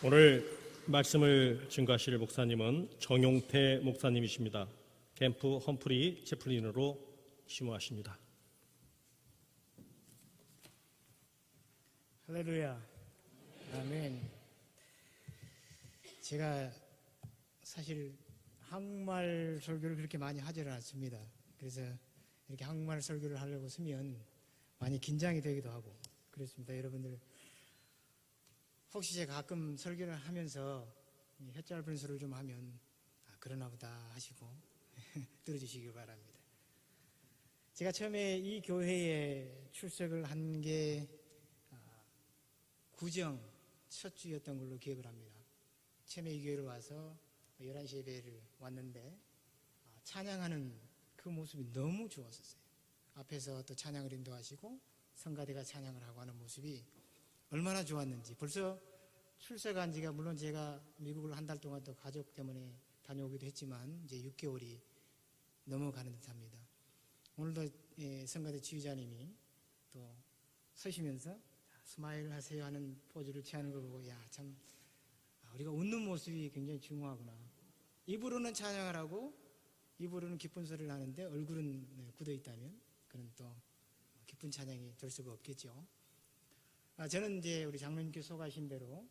오늘 말씀을 증거하실 목사님은 정용태 목사님이십니다. 캠프 험프리 채플린으로 심호하십니다. 할렐루야. 아멘. 제가 사실 한국말 설교를 그렇게 많이 하지는 않습니다. 그래서 이렇게 한국말 설교를 하려고 쓰면 많이 긴장이 되기도 하고 그렇습니다. 여러분들 혹시 제가 가끔 설교를 하면서 혀짧은 소리를 좀 하면 그러나 보다 하시고 들어주시길 바랍니다. 제가 처음에 이 교회에 출석을 한 게 구정 첫 주였던 걸로 기억을 합니다. 처음에 이 교회를 와서 11시 예배를 왔는데 찬양하는 그 모습이 너무 좋았었어요. 앞에서 또 찬양을 인도하시고 성가대가 찬양을 하고 하는 모습이 얼마나 좋았는지. 벌써 출석한 지가, 물론 제가 미국을 한 달 동안 또 가족 때문에 다녀오기도 했지만 이제 6개월이 넘어가는 듯합니다. 오늘도 성가대 지휘자님이 또 서시면서 스마일 하세요 하는 포즈를 취하는 걸 보고 참 우리가 웃는 모습이 굉장히 중요하구나. 입으로는 찬양을 하고 입으로는 기쁜 소리를 하는데 얼굴은 굳어 있다면 그는 또 기쁜 찬양이 될 수가 없겠죠. 저는 이제 우리 장로님께 소개하신 대로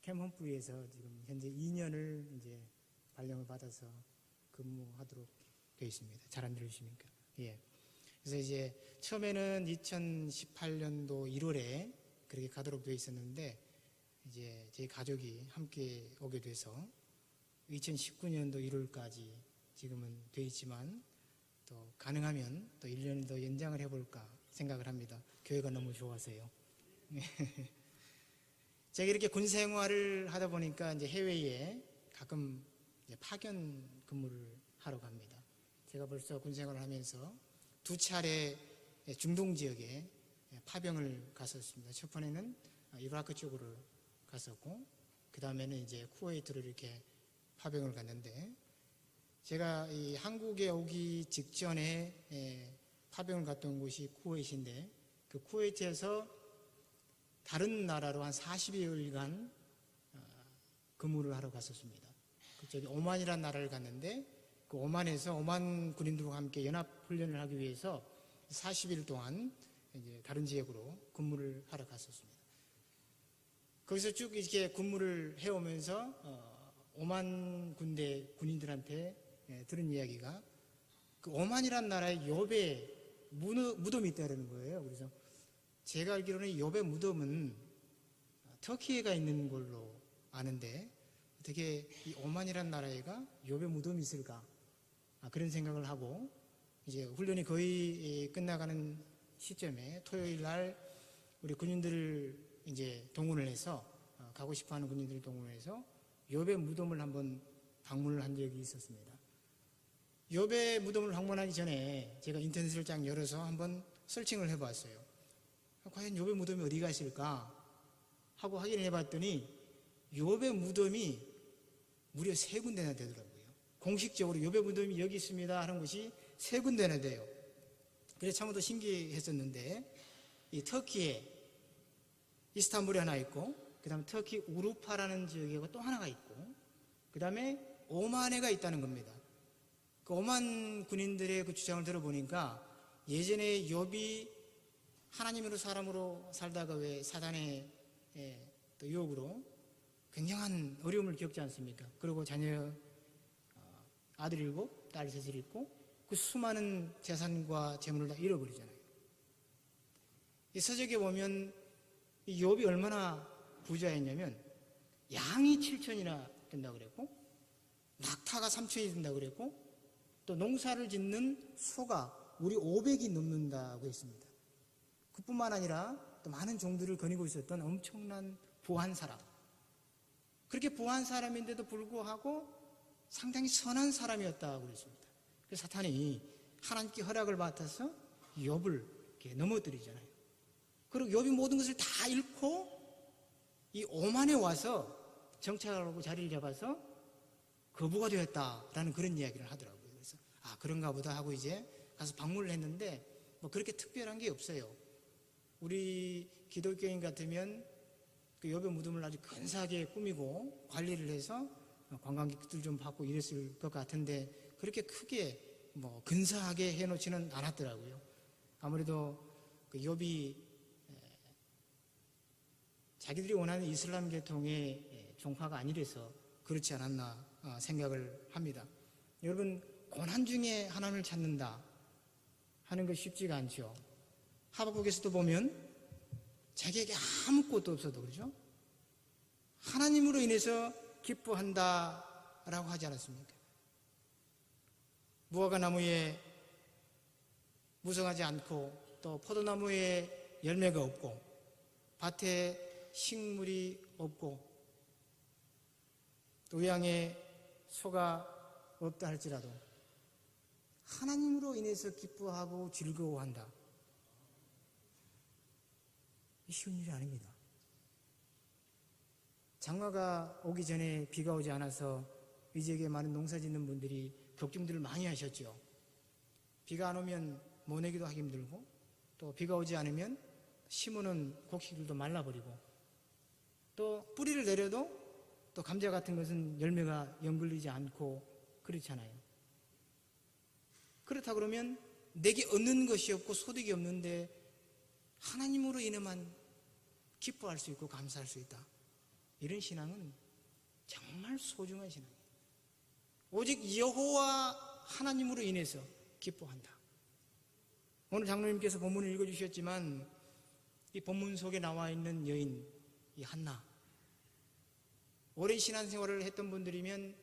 캠 험프리에서 지금 현재 2년을 이제 발령을 받아서 근무하도록 되어 있습니다. 잘 안 들으십니까? 예. 그래서 이제 처음에는 2018년도 1월에 그렇게 가도록 되어 있었는데 이제 제 가족이 함께 오게 돼서 2019년도 1월까지 지금은 되어 있지만 또 가능하면 또 1년 더 연장을 해볼까 생각을 합니다. 교회가 너무 좋아서요. 제가 이렇게 군 생활을 하다 보니까 이제 해외에 가끔 이제 파견 근무를 하러 갑니다. 제가 벌써 군 생활을 하면서 2차례 중동 지역에 파병을 갔었습니다. 첫 번에는 이라크 쪽으로 갔었고, 그 다음에는 이제 쿠웨이트로 이렇게 파병을 갔는데, 제가 이 한국에 오기 직전에 파병을 갔던 곳이 쿠웨이트인데, 그 쿠웨이트에서 다른 나라로 한 40여일간 근무를 하러 갔었습니다. 그쪽에 오만이라는 나라를 갔는데 그 오만에서 오만 군인들과 함께 연합훈련을 하기 위해서 40일 동안 이제 다른 지역으로 근무를 하러 갔었습니다. 거기서 쭉 이렇게 근무를 해오면서 오만 군대 군인들한테 들은 이야기가 그 오만이라는 나라에 욥의 무덤이 있다는 거예요. 그래서 제가 알기로는 욥의 무덤은 터키에가 있는 걸로 아는데 어떻게 이 오만이라는 나라에가 욥의 무덤이 있을까? 그런 생각을 하고 이제 훈련이 거의 끝나가는 시점에 토요일 날 우리 군인들을 이제 동원을 해서 가고 싶어하는 군인들을 동원을 해서 욥의 무덤을 한번 방문을 한 적이 있었습니다. 욥의 무덤을 방문하기 전에 제가 인터넷을 쫙 열어서 한번 서칭을 해봤어요. 과연 욥의 무덤이 어디가 있을까 하고 확인을 해봤더니 욥의 무덤이 무려 3군데나 되더라고요. 공식적으로 욥의 무덤이 여기 있습니다 하는 것이 3군데나 돼요. 그래서 참으로 신기했었는데 이 터키에 이스탄불에 하나 있고 그 다음에 터키 우루파라는 지역에 또 하나가 있고 그 다음에 오만에가 있다는 겁니다. 그 오만 군인들의 그 주장을 들어보니까 예전에 욥이 하나님으로 사람으로 살다가 왜 사단의 또 유혹으로 굉장한 어려움을 겪지 않습니까? 그리고 자녀 아들 7, 딸 3을 잃고 그 수많은 재산과 재물을 다 잃어버리잖아요. 이 서적에 보면 이 욥이 얼마나 부자였냐면 양이 7천이나 된다고 그랬고 낙타가 3천이 된다고 그랬고 또 농사를 짓는 소가 우리 500이 넘는다고 했습니다. 그뿐만 아니라 또 많은 종들을 거니고 있었던 엄청난 부한 사람. 그렇게 부한 사람인데도 불구하고 상당히 선한 사람이었다고 그랬습니다. 그래서 사탄이 하나님께 허락을 받아서 욥을 이렇게 넘어뜨리잖아요. 그리고 욥이 모든 것을 다 잃고 이 오만에 와서 정착하고 자리를 잡아서 거부가 되었다라는 그런 이야기를 하더라고요. 그래서 그런가 보다 하고 이제 가서 방문을 했는데 뭐 그렇게 특별한 게 없어요. 우리 기독교인 같으면 그 여배 무덤을 아주 근사하게 꾸미고 관리를 해서 관광객들 좀 받고 이랬을 것 같은데 그렇게 크게 근사하게 해놓지는 않았더라고요. 아무래도 그 욥이 자기들이 원하는 이슬람 계통의 종파가 아니라서 그렇지 않았나 생각을 합니다. 여러분, 고난 중에 하나님을 찾는다 하는 것 쉽지가 않죠. 하박국에서도 보면 자기에게 아무것도 없어도 그러죠. 하나님으로 인해서 기뻐한다라고 하지 않았습니까? 무화과 나무에 무성하지 않고 또 포도나무에 열매가 없고 밭에 식물이 없고 또 외양에 소가 없다 할지라도 하나님으로 인해서 기뻐하고 즐거워한다. 쉬운 일이 아닙니다. 장마가 오기 전에 비가 오지 않아서 이 지역에 많은 농사 짓는 분들이 걱정들을 많이 하셨죠. 비가 안 오면 모내기도 하기 힘들고 또 비가 오지 않으면 심어놓은 곡식들도 말라버리고 또 뿌리를 내려도 또 감자 같은 것은 열매가 연글리지 않고 그렇잖아요. 그렇다 그러면 내게 얻는 것이 없고 소득이 없는데 하나님으로 인해만 기뻐할 수 있고 감사할 수 있다. 이런 신앙은 정말 소중한 신앙이에요. 오직 여호와 하나님으로 인해서 기뻐한다. 오늘 장로님께서 본문을 읽어주셨지만 이 본문 속에 나와 있는 여인 이 한나, 오랜 신앙생활을 했던 분들이면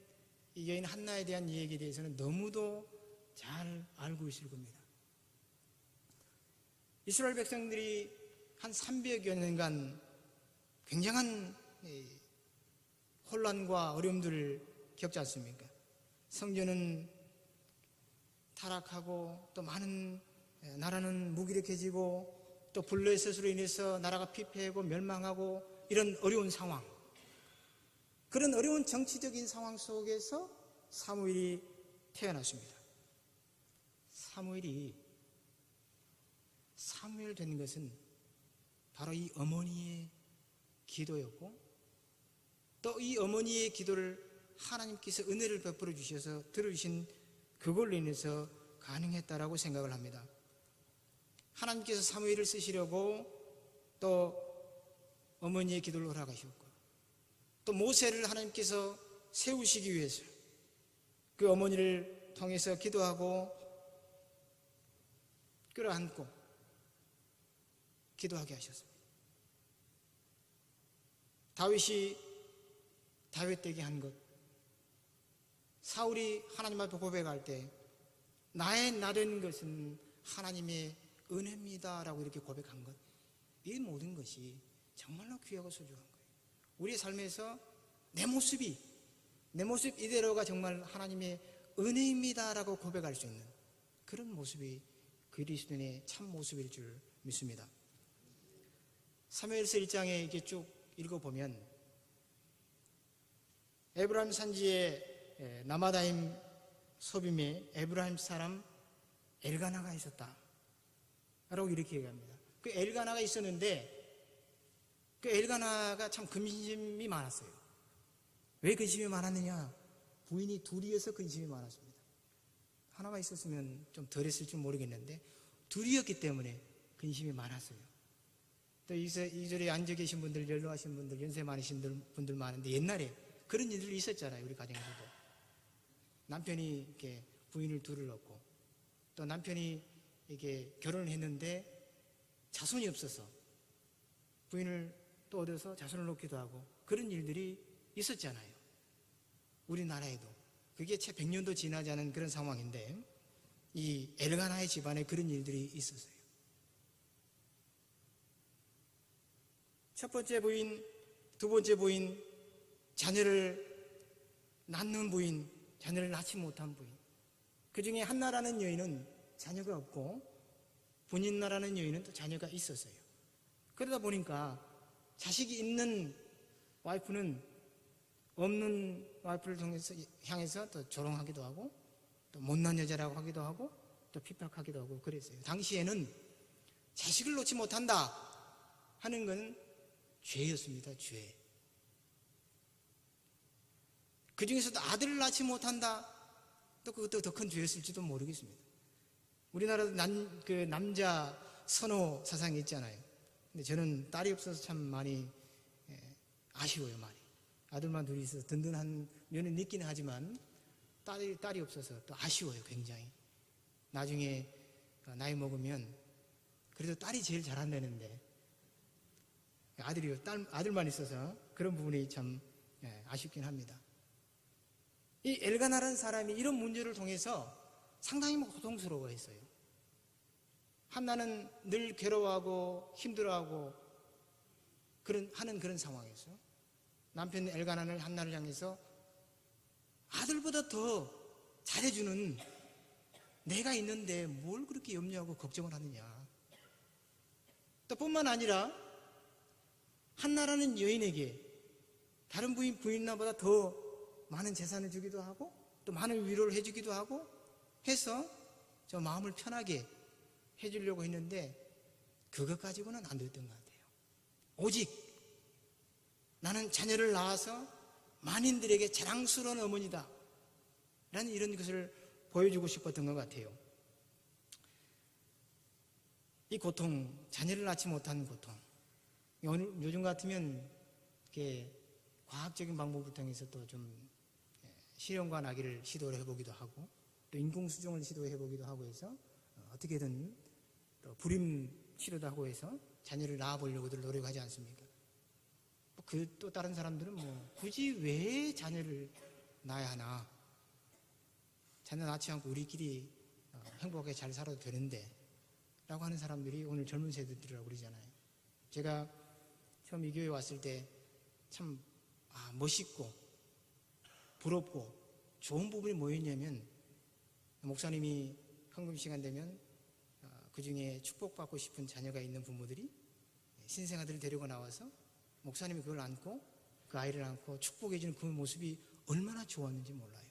이 여인 한나에 대한 이야기에 대해서는 너무도 잘 알고 있을 겁니다. 이스라엘 백성들이 한 300여 년간 굉장한 혼란과 어려움들을 겪지 않습니까? 성전은 타락하고 또 많은 나라는 무기력해지고 또 블레셋으로 인해서 나라가 피폐하고 멸망하고 이런 어려운 상황, 그런 어려운 정치적인 상황 속에서 사무엘이 태어났습니다. 사무엘 된 것은 바로 이 어머니의 기도였고 또 이 어머니의 기도를 하나님께서 은혜를 베풀어 주셔서 들으신 그걸로 인해서 가능했다라고 생각을 합니다. 하나님께서 사무엘을 쓰시려고 또 어머니의 기도를 허락하셨고 또 모세를 하나님께서 세우시기 위해서 그 어머니를 통해서 기도하고 끌어안고 기도하게 하셨습니다. 다윗이 다윗되게 한 것, 사울이 하나님 앞에 고백할 때 나의 나된 것은 하나님의 은혜입니다 라고 이렇게 고백한 것, 이 모든 것이 정말로 귀하고 소중한 거예요. 우리의 삶에서 내 모습 이대로가 정말 하나님의 은혜입니다 라고 고백할 수 있는 그런 모습이 그리스도인의 참 모습일 줄 믿습니다. 사무엘서 1장에 이렇게 쭉 읽어보면 에브라임 산지에 나마다임 소빔에 에브라임 사람 엘가나가 있었다 라고 이렇게 얘기합니다. 그 엘가나가 있었는데 그 엘가나가 참 근심이 많았어요. 왜 근심이 많았느냐? 부인이 둘이어서 근심이 많았습니다. 하나가 있었으면 좀 덜했을 줄 모르겠는데 둘이었기 때문에 근심이 많았어요. 또 이 자리에 앉아 계신 분들, 연로하신 분들, 연세 많으신 분들 많은데 옛날에 그런 일들이 있었잖아요. 우리 가정에서도 남편이 이렇게 부인을 둘을 얻고 또 남편이 이렇게 결혼을 했는데 자손이 없어서 부인을 또 얻어서 자손을 놓기도 하고 그런 일들이 있었잖아요. 우리나라에도 그게 채 100년도 지나지 않은 그런 상황인데 이 엘가나의 집안에 그런 일들이 있었어요. 첫 번째 부인, 두 번째 부인, 자녀를 낳는 부인, 자녀를 낳지 못한 부인, 그 중에 한나라는 여인은 자녀가 없고 분인나라는 여인은 또 자녀가 있었어요. 그러다 보니까 자식이 있는 와이프는 없는 와이프를 향해서 또 조롱하기도 하고 또 못난 여자라고 하기도 하고 또 핍박하기도 하고 그랬어요. 당시에는 자식을 놓지 못한다 하는 건 죄였습니다. 죄. 그 중에서도 아들을 낳지 못한다. 또 그것도 더 큰 죄였을지도 모르겠습니다. 우리나라도 남자 선호 사상이 있잖아요. 근데 저는 딸이 없어서 참 많이 아쉬워요. 많이. 아들만 둘이 있어서 든든한 면은 있기는 하지만 딸이 없어서 또 아쉬워요. 굉장히. 나중에 나이 먹으면 그래도 딸이 제일 잘한다는데 아들만 있어서 그런 부분이 참 아쉽긴 합니다. 이 엘가나라는 사람이 이런 문제를 통해서 상당히 고통스러워했어요. 한나는 늘 괴로워하고 힘들어하고 하는 그런 상황에서 남편 엘가나를 한나를 향해서 아들보다 더 잘해주는 내가 있는데 뭘 그렇게 염려하고 걱정을 하느냐. 또 뿐만 아니라 한나라는 여인에게 다른 부인나보다 더 많은 재산을 주기도 하고 또 많은 위로를 해주기도 하고 해서 저 마음을 편하게 해주려고 했는데 그것 가지고는 안 됐던 것 같아요. 오직 나는 자녀를 낳아서 만인들에게 자랑스러운 어머니다 라는 이런 것을 보여주고 싶었던 것 같아요. 이 고통, 자녀를 낳지 못한 고통, 요즘 같으면 이렇게 과학적인 방법을 통해서 또 좀 실험과 나기를 시도를 해보기도 하고 또 인공수정을 시도해보기도 하고 해서 어떻게든 또 불임 치료도 하고 해서 자녀를 낳아보려고들 노력하지 않습니까? 또 다른 사람들은 굳이 왜 자녀를 낳아야 하나? 자녀 낳지 않고 우리끼리 행복하게 잘 살아도 되는데 라고 하는 사람들이 오늘 젊은 세대들이라고 그러잖아요. 제가 처음 이 교회에 왔을 때 참 멋있고 부럽고 좋은 부분이 뭐였냐면 목사님이 헌금 시간 되면 그 중에 축복받고 싶은 자녀가 있는 부모들이 신생아들을 데리고 나와서 목사님이 그걸 안고 그 아이를 안고 축복해주는 그 모습이 얼마나 좋았는지 몰라요.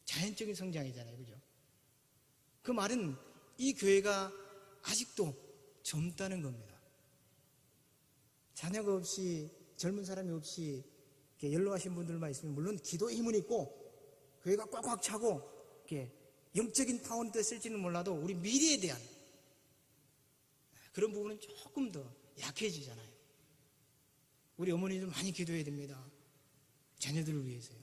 자연적인 성장이잖아요. 그죠? 그 말은 이 교회가 아직도 젊다는 겁니다. 자녀가 없이 젊은 사람이 없이 연로하신 분들만 있으면 물론 기도의 힘은 있고 교회가 꽉꽉 차고 이렇게 영적인 파워는 됐을지는 몰라도 우리 미래에 대한 그런 부분은 조금 더 약해지잖아요. 우리 어머니들 많이 기도해야 됩니다. 자녀들을 위해서요.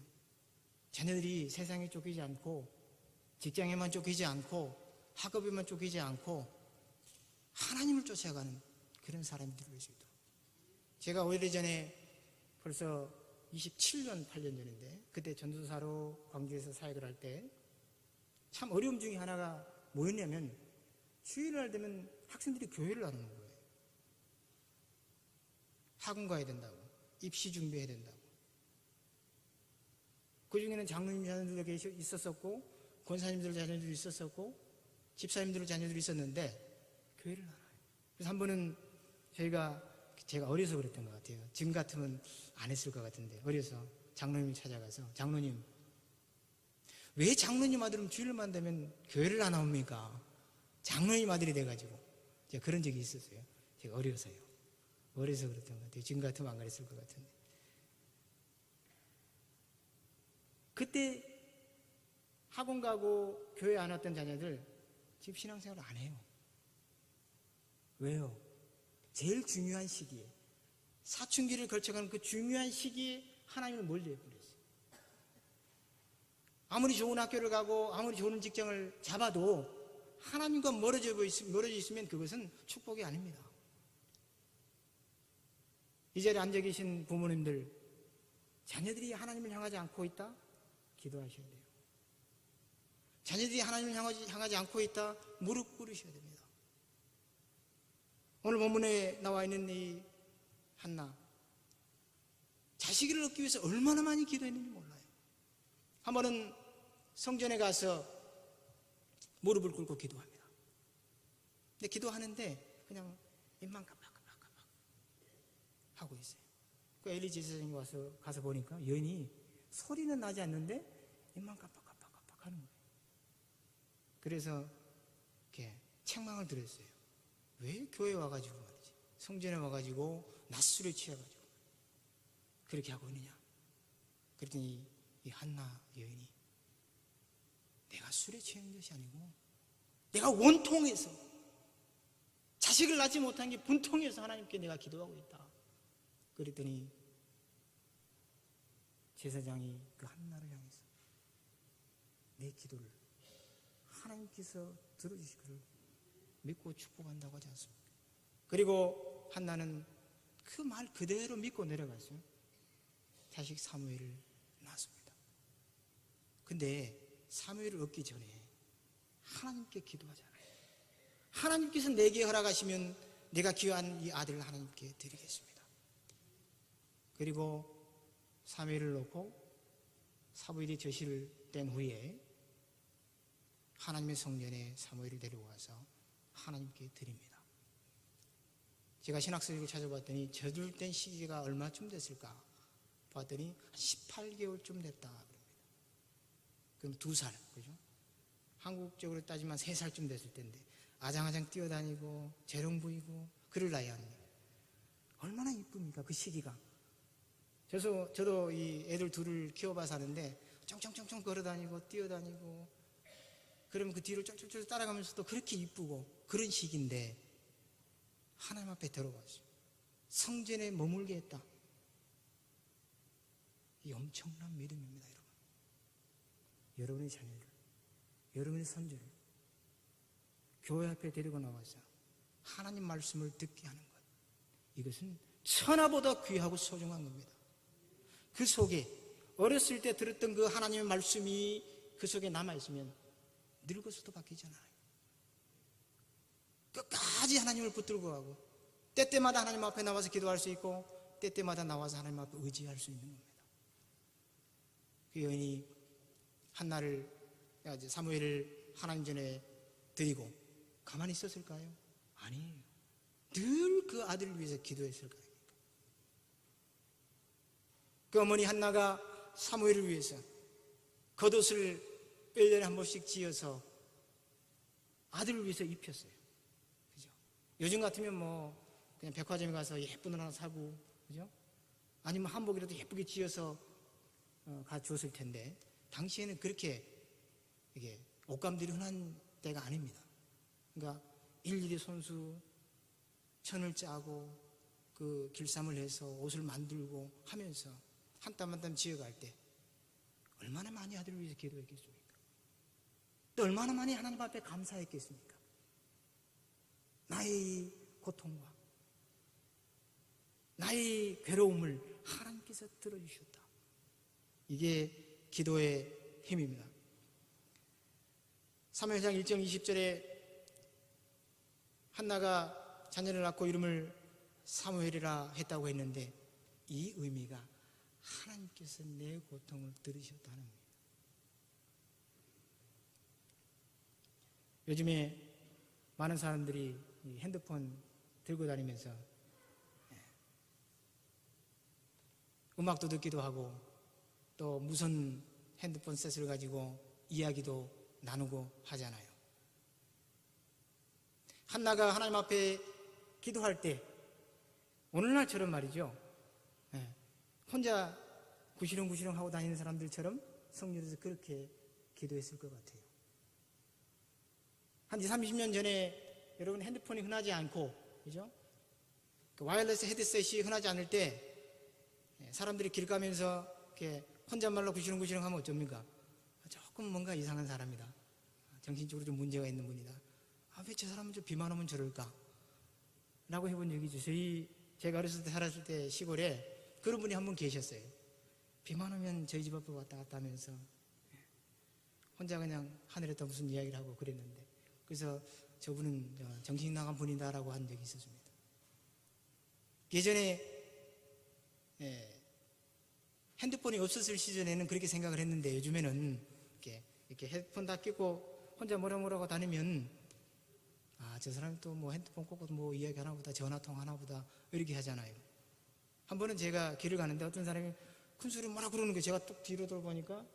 자녀들이 세상에 쫓기지 않고 직장에만 쫓기지 않고 학업에만 쫓기지 않고 하나님을 쫓아가는 그런 사람들이 될 수 있도록. 제가 오래전에 벌써 27년, 8년 전인데 그때 전도사로 광주에서 사역을 할 때 참 어려움 중에 하나가 뭐였냐면 주일날 되면 학생들이 교회를 안 오는 거예요. 학원 가야 된다고, 입시 준비해야 된다고. 그 중에는 장로님 자녀들도 있었었고 권사님들 자녀들도 있었었고 집사님들 자녀들이 있었는데 교회를 안 와요. 그래서 한 번은 제가 어려서 그랬던 것 같아요. 지금 같으면 안 했을 것 같은데 어려서 장로님을 찾아가서 장로님 왜 장로님 아들은 주일만 되면 교회를 안 나옵니까? 장로님 아들이 돼가지고 제가 그런 적이 있었어요. 제가 어려서 그랬던 것 같아요. 지금 같으면 안 그랬을 것 같은데 그때 학원 가고 교회 안 왔던 자녀들 지금 신앙생활을 안 해요. 왜요? 제일 중요한 시기에 사춘기를 거쳐가는 그 중요한 시기에 하나님을 멀리해버렸어요. 아무리 좋은 학교를 가고 아무리 좋은 직장을 잡아도 하나님과 멀어져 있으면 그것은 축복이 아닙니다. 이 자리에 앉아 계신 부모님들 자녀들이 하나님을 향하지 않고 있다? 기도하셔야 돼요. 자녀들이 하나님을 향하지 않고 있다? 무릎 꿇으셔야 됩니다. 오늘 본문에 나와 있는 이 한나 자식을 얻기 위해서 얼마나 많이 기도했는지 몰라요. 한 번은 성전에 가서 무릎을 꿇고 기도합니다. 근데 기도하는데 그냥 입만 깜빡깜빡 하고 있어요. 그 엘리 제사장이 가서 보니까 여인이 소리는 나지 않는데 입만 깜빡깜빡 하는 거예요. 그래서 이렇게 책망을 드렸어요. 왜 교회에 와가지고 말이지 성전에 와가지고 낮술에 취해가지고 그렇게 하고 있느냐? 그랬더니 이 한나 여인이 내가 술에 취한 것이 아니고 내가 원통해서 자식을 낳지 못한 게 분통해서 하나님께 내가 기도하고 있다. 그랬더니 제사장이 그 한나를 향해서 내 기도를 하나님께서 들어주시기를 믿고 축복한다고 하지 않습니까? 그리고 한나는 그 말 그대로 믿고 내려갔어요. 자식 사무엘을 낳았습니다. 근데 사무엘을 얻기 전에 하나님께 기도하잖아요. 하나님께서 내게 허락하시면 내가 귀한 이 아들을 하나님께 드리겠습니다. 그리고 사무엘을 놓고 사무엘이 젖을 뗀 후에 하나님의 성전에 사무엘을 데려와서 하나님께 드립니다. 제가 신학서적을 찾아봤더니 젖을 뗀 시기가 얼마쯤 됐을까 봤더니 18개월쯤 됐다 그럽니다. 그럼 2살, 그죠? 한국적으로 따지면 3살쯤 됐을 텐데 아장아장 뛰어다니고 재롱 부리고 그럴 나이 아닙니까? 얼마나 이쁩니까 그 시기가. 저도 이 애들 둘을 키워봐서 하는데 쫑쫑쫑쫑 걸어다니고 뛰어다니고 그러면 그 뒤를 쫑쫑쫑 따라가면서도 그렇게 이쁘고 그런 시기인데 하나님 앞에 들어갔어요. 성전에 머물게 했다. 이 엄청난 믿음입니다, 여러분. 여러분의 자녀를, 여러분의 손주를 교회 앞에 데리고 나와서 하나님 말씀을 듣게 하는 것, 이것은 천하보다 귀하고 소중한 겁니다. 그 속에 어렸을 때 들었던 그 하나님의 말씀이 그 속에 남아있으면 늙어서도 바뀌지 않아요. 끝까지 하나님을 붙들고 가고 때때마다 하나님 앞에 나와서 기도할 수 있고 때때마다 나와서 하나님 앞에 의지할 수 있는 겁니다. 그 여인이 한나를 사무엘을 하나님 전에 드리고 가만히 있었을까요? 아니에요. 늘 그 아들을 위해서 기도했을 거예요. 그 어머니 한나가 사무엘을 위해서 겉옷을 1년에 한 번씩 지어서 아들을 위해서 입혔어요. 그죠? 요즘 같으면 뭐 그냥 백화점에 가서 예쁜 옷 하나 사고, 그죠? 아니면 한복이라도 예쁘게 지어서 가주었을 텐데 당시에는 그렇게 이게 옷감들이 흔한 때가 아닙니다. 그러니까 일일이 손수 천을 짜고 그 길쌈을 해서 옷을 만들고 하면서 한 땀 한 땀 지어갈 때 얼마나 많이 아들을 위해서 기도했겠습니까? 또 얼마나 많이 하나님 앞에 감사했겠습니까? 나의 고통과 나의 괴로움을 하나님께서 들어주셨다. 이게 기도의 힘입니다. 사무엘상 1장 20절에 한나가 자녀를 낳고 이름을 사무엘이라 했다고 했는데 이 의미가 하나님께서 내 고통을 들으셨다는 겁니다. 요즘에 많은 사람들이 핸드폰 들고 다니면서 음악도 듣기도 하고 또 무선 핸드폰 셋을 가지고 이야기도 나누고 하잖아요. 한나가 하나님 앞에 기도할 때 오늘날처럼 말이죠. 혼자 구시렁구시렁 하고 다니는 사람들처럼 성전에서 그렇게 기도했을 것 같아요. 한 20, 30년 전에 여러분 핸드폰이 흔하지 않고, 그죠? 그 와이어리스 헤드셋이 흔하지 않을 때 사람들이 길 가면서 이렇게 혼잣말로 구시렁구시렁 하면 어쩝니까? 조금 뭔가 이상한 사람이다. 정신적으로 좀 문제가 있는 분이다. 왜 저 사람은 좀 비만 오면 저럴까? 라고 해본 적이 있죠. 제가 어렸을 때 살았을 때 시골에 그런 분이 한 분 계셨어요. 비만 오면 저희 집 앞으로 왔다 갔다 하면서 혼자 그냥 하늘에다 무슨 이야기를 하고 그랬는데, 그래서 저분은 정신 나간 분이다라고 한 적이 있었습니다. 예전에 핸드폰이 없었을 시절에는 그렇게 생각을 했는데 요즘에는 이렇게 헤드폰 다 끼고 혼자 뭐라고 다니면 저 사람이 또 뭐 핸드폰 꽂고 뭐 이야기 하나 보다 전화통 하나 보다 이렇게 하잖아요. 한 번은 제가 길을 가는데 어떤 사람이 큰 소리 뭐라 그러는 거 제가 뚝 뒤로 돌아보니까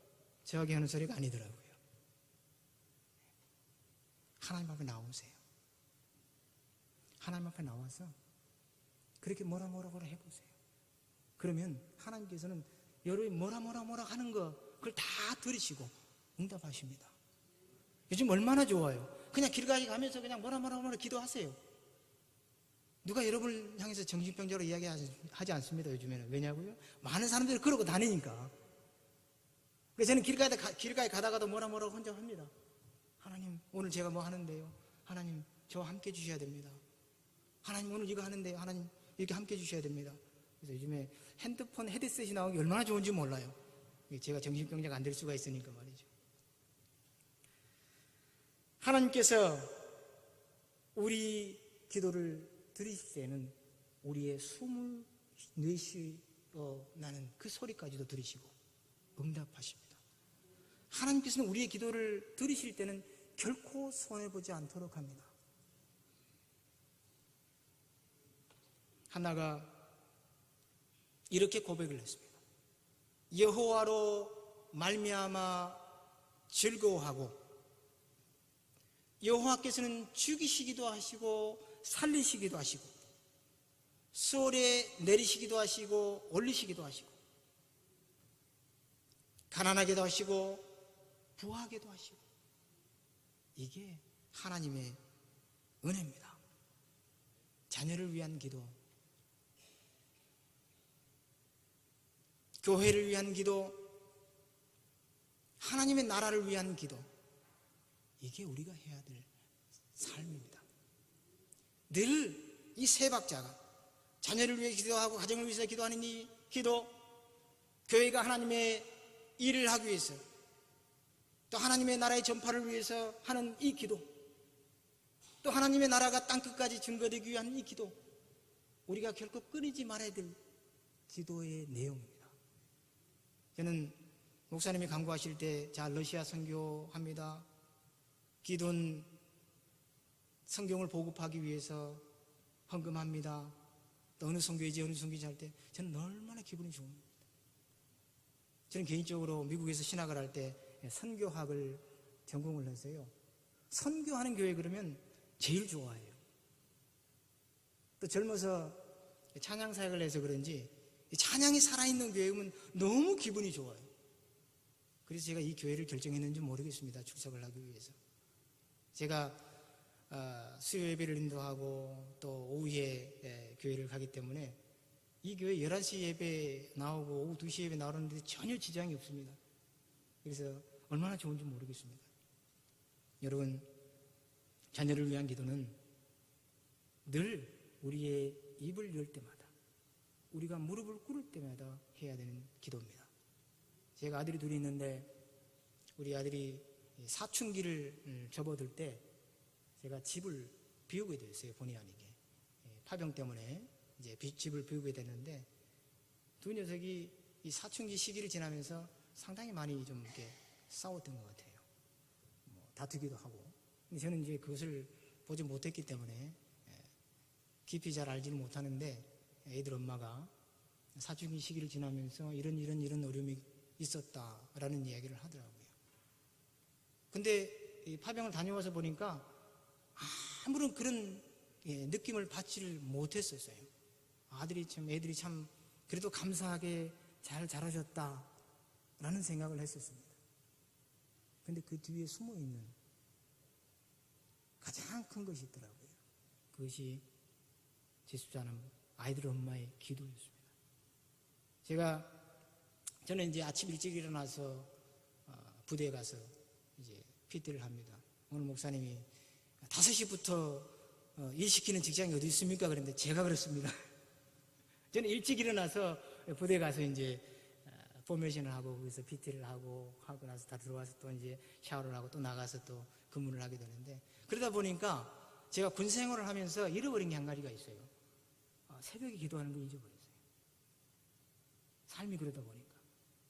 저하게 하는 소리가 아니더라고요. 하나님 앞에 나오세요. 하나님 앞에 나와서 그렇게 뭐라 해보세요. 그러면 하나님께서는 여러분이 뭐라 하는 거 그걸 다 들으시고 응답하십니다. 요즘 얼마나 좋아요. 그냥 길 가면서 그냥 뭐라 기도하세요. 누가 여러분을 향해서 정신병자로 이야기하지 않습니다. 요즘에는. 왜냐고요? 많은 사람들이 그러고 다니니까. 그래서 저는 길가에 가다가도 뭐라 혼자 합니다. 하나님, 오늘 제가 뭐 하는데요? 하나님, 저와 함께 해주셔야 됩니다. 하나님, 오늘 이거 하는데요? 하나님, 이렇게 함께 해주셔야 됩니다. 그래서 요즘에 핸드폰 헤드셋이 나온 게 얼마나 좋은지 몰라요. 제가 정신병자가 안 될 수가 있으니까 말이죠. 하나님께서 우리 기도를 들으실 때는 우리의 숨을 내쉬어 나는 그 소리까지도 들으시고 응답하십니다. 하나님께서는 우리의 기도를 들으실 때는 결코 손해보지 않도록 합니다. 한나가 이렇게 고백을 했습니다. 여호와로 말미암아 즐거워하고 여호와께서는 죽이시기도 하시고 살리시기도 하시고 수월에 내리시기도 하시고 올리시기도 하시고 가난하게도 하시고 부하게도 하시고 이게 하나님의 은혜입니다. 자녀를 위한 기도, 교회를 위한 기도, 하나님의 나라를 위한 기도, 이게 우리가 해야 될 삶입니다. 늘 이 세 박자가 자녀를 위해 기도하고 가정을 위해서 기도하는 이 기도, 교회가 하나님의 일을 하기 위해서 또 하나님의 나라의 전파를 위해서 하는 이 기도, 또 하나님의 나라가 땅끝까지 증거되기 위한 이 기도, 우리가 결코 끊이지 말아야 될 기도의 내용입니다. 저는 목사님이 강구하실 때 자 러시아 선교합니다. 기도는 성경을 보급하기 위해서 헌금합니다. 또 어느 선교회지 할 때 저는 얼마나 기분이 좋습니다. 저는 개인적으로 미국에서 신학을 할 때 선교학을 전공을 했어요. 선교하는 교회 그러면 제일 좋아해요. 또 젊어서 찬양 사역을 해서 그런지 찬양이 살아있는 교회 오면 너무 기분이 좋아요. 그래서 제가 이 교회를 결정했는지 모르겠습니다. 출석을 하기 위해서. 제가 수요 예배를 인도하고 또 오후에 교회를 가기 때문에 이 교회 11시 예배 나오고 오후 2시 예배 나오는데 전혀 지장이 없습니다. 그래서 얼마나 좋은지 모르겠습니다. 여러분, 자녀를 위한 기도는 늘 우리의 입을 열 때마다, 우리가 무릎을 꿇을 때마다 해야 되는 기도입니다. 제가 아들이 둘이 있는데 우리 아들이 사춘기를 접어들 때 제가 집을 비우게 됐어요. 본의 아니게. 파병 때문에 이제 집을 비우게 됐는데 두 녀석이 이 사춘기 시기를 지나면서 상당히 많이 좀 이렇게 싸웠던 것 같아요. 다투기도 하고. 근데 저는 이제 그것을 보지 못했기 때문에 깊이 잘 알지는 못하는데 애들 엄마가 사춘기 시기를 지나면서 이런 어려움이 있었다라는 이야기를 하더라고요. 근데 이 파병을 다녀와서 보니까 아무런 그런 느낌을 받지를 못했었어요. 애들이 참 그래도 감사하게 잘 자라셨다라는 생각을 했었습니다. 근데 그 뒤에 숨어있는 가장 큰 것이 있더라고요. 그것이 제 집사람 아이들 엄마의 기도였습니다. 저는 이제 아침 일찍 일어나서 부대에 가서 이제 PT를 합니다. 오늘 목사님이 5시부터 일 시키는 직장이 어디 있습니까? 그랬는데 제가 그렇습니다. 저는 일찍 일어나서 부대에 가서 이제 포메이션을 하고 거기서 PT를 하고 나서 다 들어와서 또 이제 샤워를 하고 또 나가서 또 근무를 하게 되는데 그러다 보니까 제가 군 생활을 하면서 잃어버린 게 한 가지가 있어요. 새벽에 기도하는 걸 잊어버렸어요. 삶이 그러다 보니까.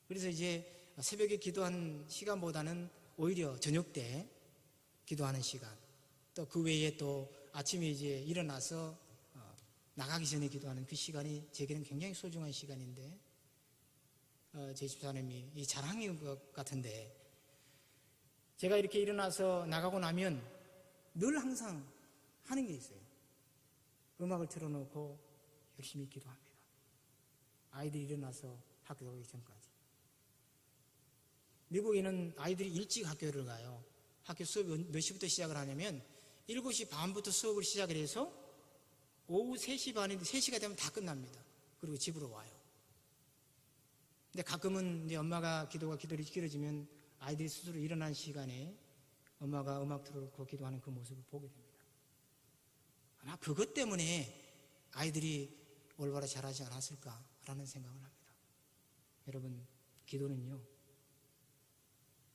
그래서 이제 새벽에 기도한 시간보다는 오히려 저녁 때 기도하는 시간, 또 그 외에 또 아침에 이제 일어나서 나가기 전에 기도하는 그 시간이 제게는 굉장히 소중한 시간인데 제 집사람이 이 자랑인 것 같은데 제가 이렇게 일어나서 나가고 나면 늘 항상 하는 게 있어요. 음악을 틀어놓고 열심히 기도합니다. 아이들이 일어나서 학교 가기 전까지. 미국에는 아이들이 일찍 학교를 가요. 학교 수업이 몇 시부터 시작을 하냐면 7시 반부터 수업을 시작을 해서 오후 3시 반인데 3시가 되면 다 끝납니다. 그리고 집으로 와요. 근데 가끔은 이제 엄마가 기도가 길어지면 아이들이 스스로 일어나는 시간에 엄마가 음악 틀어놓고 기도하는 그 모습을 보게 됩니다. 아마 그것 때문에 아이들이 올바로 자라지 않았을까라는 생각을 합니다. 여러분, 기도는요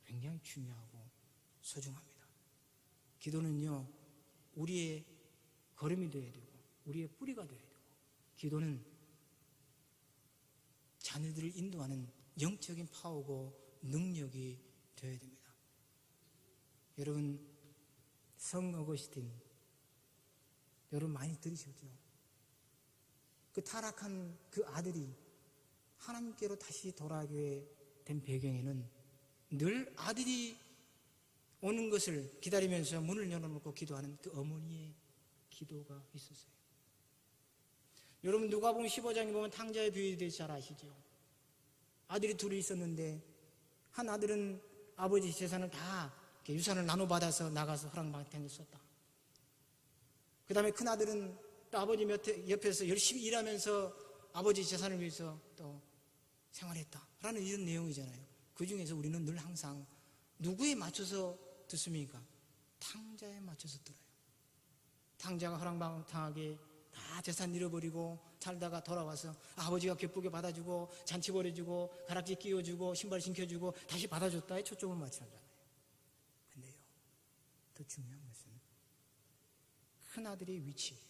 굉장히 중요하고 소중합니다. 기도는요 우리의 걸음이 되어야 되고 우리의 뿌리가 되어야 되고, 기도는 자녀들을 인도하는 영적인 파워고 능력이 되어야 됩니다. 여러분, 성 어거스틴 여러분 많이 들으셨죠? 그 타락한 그 아들이 하나님께로 다시 돌아가게 된 배경에는 늘 아들이 오는 것을 기다리면서 문을 열어놓고 기도하는 그 어머니의 기도가 있었어요. 여러분, 누가복음 15장에 보면 탕자의 비유에 대해서 잘 아시죠? 아들이 둘이 있었는데 한 아들은 아버지 재산을 다 유산을 나눠받아서 나가서 허랑방탕을 썼다. 그 다음에 큰 아들은 또 아버지 옆에서 열심히 일하면서 아버지 재산을 위해서 또 생활했다 라는 이런 내용이잖아요. 그 중에서 우리는 늘 항상 누구에 맞춰서 듣습니까? 탕자에 맞춰서 들어요. 탕자가 허랑방탕하게 다 재산 잃어버리고 살다가 돌아와서 아버지가 기쁘게 받아주고 잔치 벌여주고 가락지 끼워주고 신발 신겨주고 다시 받아줬다에 초점을 맞추잖아요. 근데요, 더 중요한 것은 큰아들의 위치예요.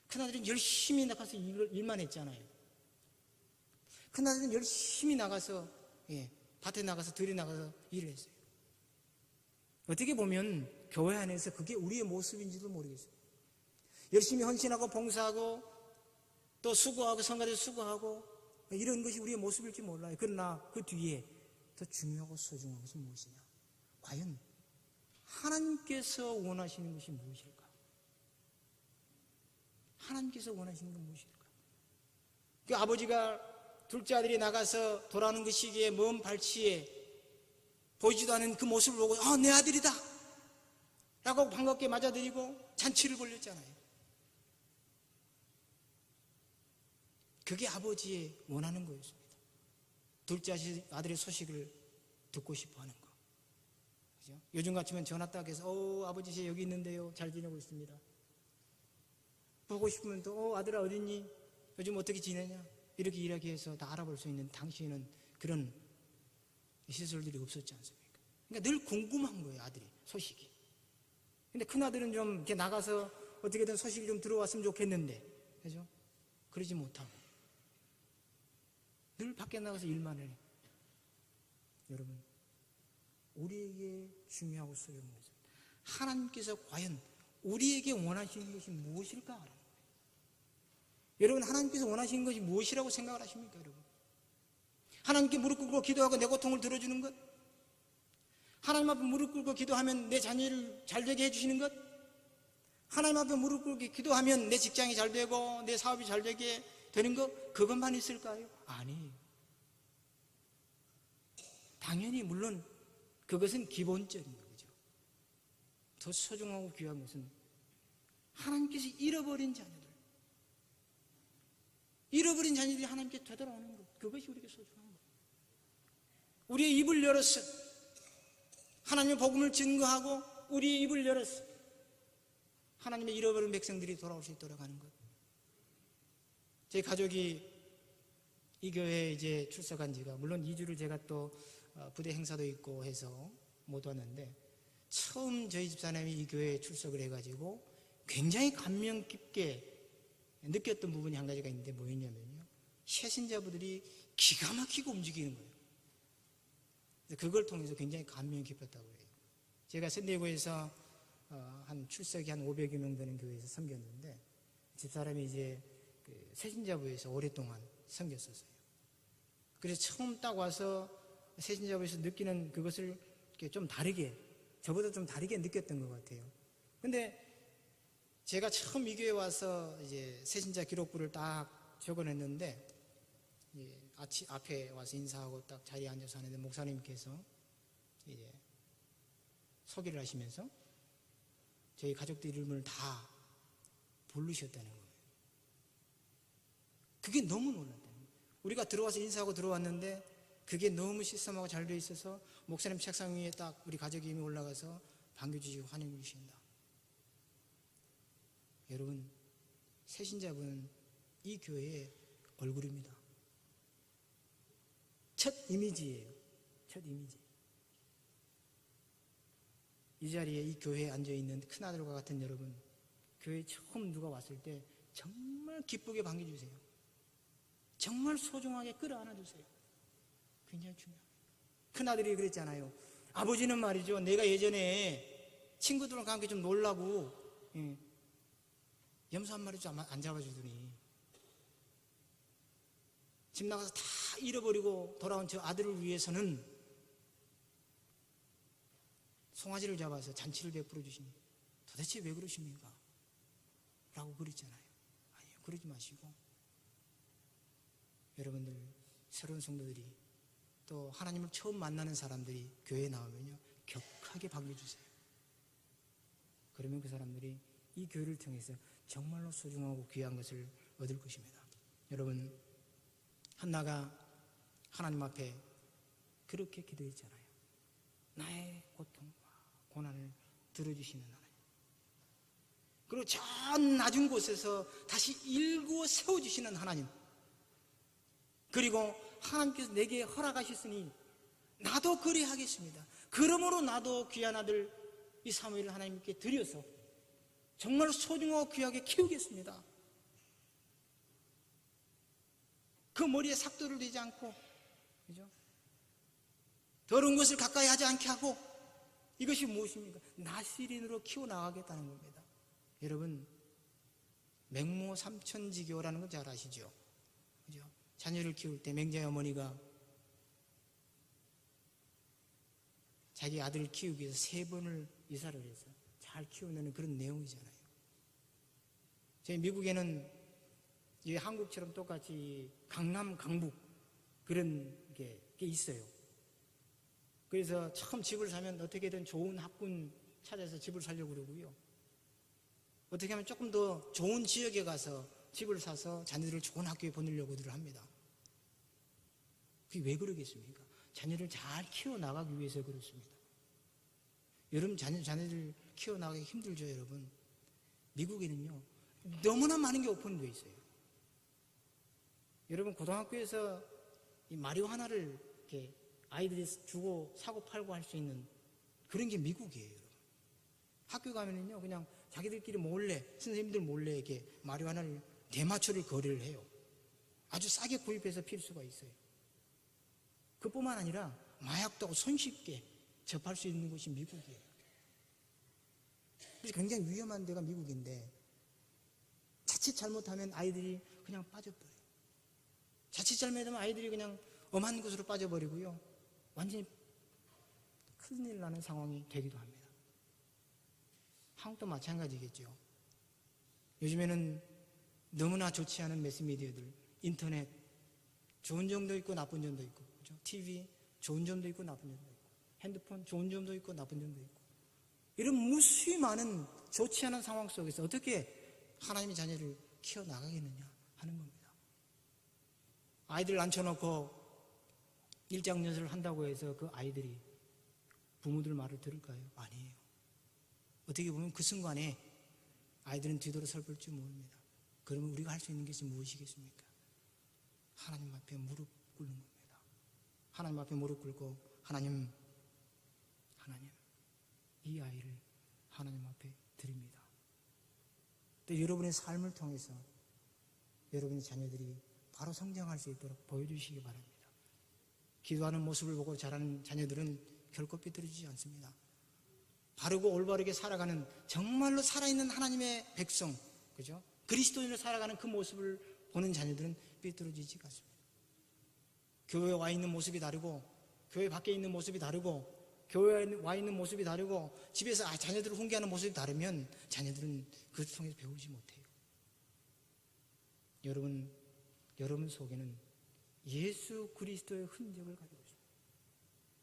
큰아들은 열심히 나가서 일만 했잖아요. 큰아들은 열심히 나가서 밭에 나가서 들에 나가서 일을 했어요. 어떻게 보면 교회 안에서 그게 우리의 모습인지도 모르겠어요. 열심히 헌신하고 봉사하고 또 수고하고 성가대 수고하고 이런 것이 우리의 모습일지 몰라요. 그러나 그 뒤에 더 중요하고 소중한 것은 무엇이냐? 과연 하나님께서 원하시는 것이 무엇일까? 하나님께서 원하시는 건 무엇일까? 그 아버지가 둘째 아들이 나가서 돌아오는 그 시기에 먼 발치에 보이지도 않은 그 모습을 보고 내 아들이다 라고 반갑게 맞아들이고 잔치를 벌였잖아요. 그게 아버지의 원하는 거였습니다. 둘째 아들의 소식을 듣고 싶어 하는 거. 그죠? 요즘 같으면 전화 딱 해서 아버지 제 여기 있는데요. 잘 지내고 있습니다. 보고 싶으면 또 아들아 어딨니? 요즘 어떻게 지내냐? 이렇게 이야기해서 다 알아볼 수 있는 당시에는 그런 시설들이 없었지 않습니까? 그러니까 늘 궁금한 거예요, 아들이 소식이. 근데 큰 아들은 좀 이렇게 나가서 어떻게든 소식이 좀 들어왔으면 좋겠는데, 그죠? 그러지 못하고 늘 밖에 나가서 일만 해. 여러분, 우리에게 중요하고 소중한 것은 하나님께서 과연 우리에게 원하시는 것이 무엇일까 하는 거예요. 여러분, 하나님께서 원하시는 것이 무엇이라고 생각을 하십니까, 여러분? 하나님께 무릎 꿇고 기도하고 내 고통을 들어주는 것? 하나님 앞에 무릎 꿇고 기도하면 내 자녀를 잘 되게 해주시는 것? 하나님 앞에 무릎 꿇고 기도하면 내 직장이 잘 되고 내 사업이 잘 되게 되는 것? 그것만 있을까요? 아니에요. 당연히 물론 그것은 기본적인 거죠. 더 소중하고 귀한 것은 하나님께서 잃어버린 자녀들이 하나님께 되돌아오는 것, 그것이 우리에게 소중한 거예요. 우리의 입을 열었어. 하나님의 복음을 증거하고 우리의 입을 열었어. 하나님의 잃어버린 백성들이 돌아올 수 있도록 하는 것. 제 가족이 이 교회에 이제 출석한 지가 물론 2주를 제가 또 부대 행사도 있고 해서 못 왔는데, 처음 저희 집사람이 이 교회에 출석을 해가지고 굉장히 감명 깊게 느꼈던 부분이 한 가지가 있는데 뭐였냐면요, 새신자분들이 기가 막히게 움직이는 거예요. 그걸 통해서 굉장히 감명이 깊었다고 해요. 제가 샌디에고에서 한 출석이 한 500여 명 되는 교회에서 섬겼는데, 집사람이 이제 그 새신자부에서 오랫동안 섬겼었어요. 그래서 처음 딱 와서 새신자부에서 느끼는 그것을 이렇게 좀 다르게, 저보다 좀 다르게 느꼈던 것 같아요. 근데 제가 처음 이 교회 와서 이제 새신자 기록부를 딱 적어냈는데, 앞에 와서 인사하고 딱 자리에 앉아서 하는데 목사님께서 이제 소개를 하시면서 저희 가족들 이름을 다 부르셨다는 거예요. 그게 너무 놀랐다는 거예요. 우리가 들어와서 인사하고 들어왔는데 그게 너무 시스템하고 잘 되어 있어서 목사님 책상 위에 딱 우리 가족이 이름이 올라가서 반겨주시고 환영해 주신다. 여러분, 새신자분은 이 교회의 얼굴입니다. 첫 이미지예요. 첫 이미지. 이 자리에 이 교회에 앉아있는 큰아들과 같은 여러분, 교회에 처음 누가 왔을 때 정말 기쁘게 반겨주세요. 정말 소중하게 끌어안아주세요. 굉장히 중요합니다. 큰아들이 그랬잖아요. 아버지는 말이죠, 내가 예전에 친구들과 함께 좀 놀라고 염소 한 마리 좀 안 잡아주더니 집 나가서 다 잃어버리고 돌아온 저 아들을 위해서는 송아지를 잡아서 잔치를 베풀어 주시니 도대체 왜 그러십니까? 라고 그랬잖아요. 아니요, 그러지 마시고 여러분들, 새로운 성도들이 또 하나님을 처음 만나는 사람들이 교회에 나오면요, 격하게 반겨주세요. 그러면 그 사람들이 이 교회를 통해서 정말로 소중하고 귀한 것을 얻을 것입니다. 여러분, 한나가 하나님 앞에 그렇게 기도했잖아요. 나의 고통과 고난을 들어주시는 하나님, 그리고 저 낮은 곳에서 다시 일구어 세워주시는 하나님, 그리고 하나님께서 내게 허락하셨으니 나도 그리 하겠습니다. 그러므로 나도 귀한 아들 이 사무엘을 하나님께 드려서 정말 소중하고 귀하게 키우겠습니다. 그 머리에 삭도를 대지 않고, 그죠? 더러운 것을 가까이 하지 않게 하고, 이것이 무엇입니까? 나시린으로 키워나가겠다는 겁니다. 여러분, 맹모 삼천지교라는 건 잘 아시죠? 그죠? 자녀를 키울 때 맹자의 어머니가 자기 아들을 키우기 위해서 3번을 이사를 해서 잘 키우는 그런 내용이잖아요. 저희 미국에는 이 한국처럼 똑같이 강남, 강북 그런 게 있어요. 그래서 처음 집을 사면 어떻게든 좋은 학군 찾아서 집을 살려고 그러고요. 어떻게 하면 조금 더 좋은 지역에 가서 집을 사서 자녀들을 좋은 학교에 보내려고들 합니다. 그게 왜 그러겠습니까? 자녀를 잘 키워나가기 위해서 그렇습니다. 여러분, 자녀들 키워나가기 힘들죠, 여러분? 미국에는요, 너무나 많은 게 오픈되어 있어요. 여러분, 고등학교에서 이 마리화나를 이렇게 아이들이 주고 사고 팔고 할 수 있는 그런 게 미국이에요, 여러분. 학교 가면은요, 그냥 자기들끼리 몰래, 선생님들 몰래 이렇게 마리화나를 대마초를 거래를 해요. 아주 싸게 구입해서 필 수가 있어요. 그뿐만 아니라 마약도 손쉽게 접할 수 있는 곳이 미국이에요. 그래서 굉장히 위험한 데가 미국인데, 자칫 잘못하면 아이들이 그냥 빠져버려요. 자칫 잘못하면 아이들이 그냥 엄한 곳으로 빠져버리고요, 완전히 큰일 나는 상황이 되기도 합니다. 한국도 마찬가지겠죠. 요즘에는 너무나 좋지 않은 매스미디어들, 인터넷, 좋은 점도 있고 나쁜 점도 있고, 그렇죠? TV, 좋은 점도 있고 나쁜 점도 있고, 핸드폰, 좋은 점도 있고 나쁜 점도 있고, 이런 무수히 많은 좋지 않은 상황 속에서 어떻게 하나님의 자녀를 키워나가겠느냐 하는 겁니다. 아이들 앉혀놓고 일장연설을 한다고 해서 그 아이들이 부모들 말을 들을까요? 아니에요. 어떻게 보면 그 순간에 아이들은 뒤돌아 볼 줄 모릅니다. 그러면 우리가 할 수 있는 것이 무엇이겠습니까? 하나님 앞에 무릎 꿇는 겁니다. 하나님 앞에 무릎 꿇고, 하나님, 이 아이를 하나님 앞에 드립니다. 또 여러분의 삶을 통해서 여러분의 자녀들이 바로 성장할 수 있도록 보여주시기 바랍니다. 기도하는 모습을 보고 자라는 자녀들은 결코 삐뚤어지지 않습니다. 바르고 올바르게 살아가는, 정말로 살아있는 하나님의 백성, 그죠? 그리스도인으로 살아가는 그 모습을 보는 자녀들은 삐뚤어지지 않습니다. 교회에 와 있는 모습이 다르고, 교회 밖에 있는 모습이 다르고, 교회에 와 있는 모습이 다르고 집에서 자녀들을 훈계하는 모습이 다르면 자녀들은 그것을 통해서 배우지 못해요. 여러분 속에는 예수 그리스도의 흔적을 가지고 있습니다.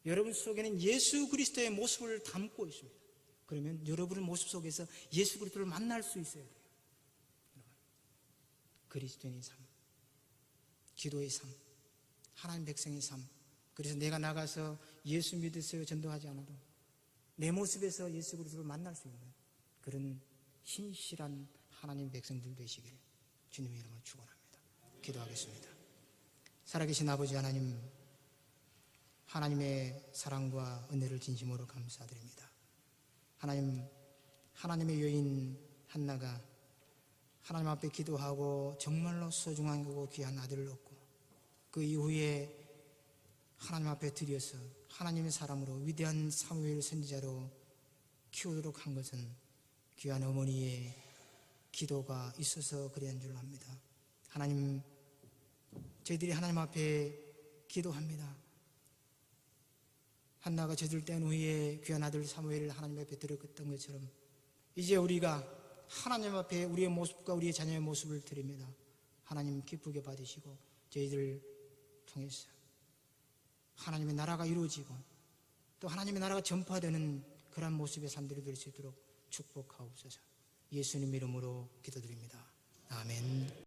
여러분 속에는 예수 그리스도의 모습을 담고 있습니다. 그러면 여러분의 모습 속에서 예수 그리스도를 만날 수 있어야 돼요. 여러분, 그리스도인의 삶, 기도의 삶, 하나님 백성의 삶. 그래서 내가 나가서 예수 믿으세요 전도하지 않아도 내 모습에서 예수 그리스도를 만날 수 있는 그런 신실한 하나님 백성들 되시기를 주님의 이름으로 축원합니다. 기도하겠습니다. 살아계신 아버지 하나님, 하나님의 사랑과 은혜를 진심으로 감사드립니다. 하나님의 여인 한나가 하나님 앞에 기도하고 정말로 소중하고 귀한 아들을 얻고 그 이후에 하나님 앞에 드려서 하나님의 사람으로 위대한 사무엘 선지자로 키우도록 한 것은 귀한 어머니의 기도가 있어서 그래한 줄 압니다. 하나님, 저희들이 하나님 앞에 기도합니다. 한나가 젖을 뗀 후에 귀한 아들 사무엘을 하나님 앞에 드렸던 것처럼 이제 우리가 하나님 앞에 우리의 모습과 우리의 자녀의 모습을 드립니다. 하나님 기쁘게 받으시고 저희들 통해서 하나님의 나라가 이루어지고 또 하나님의 나라가 전파되는 그런 모습의 삶들이 될 수 있도록 축복하옵소서. 예수님 이름으로 기도드립니다. 아멘.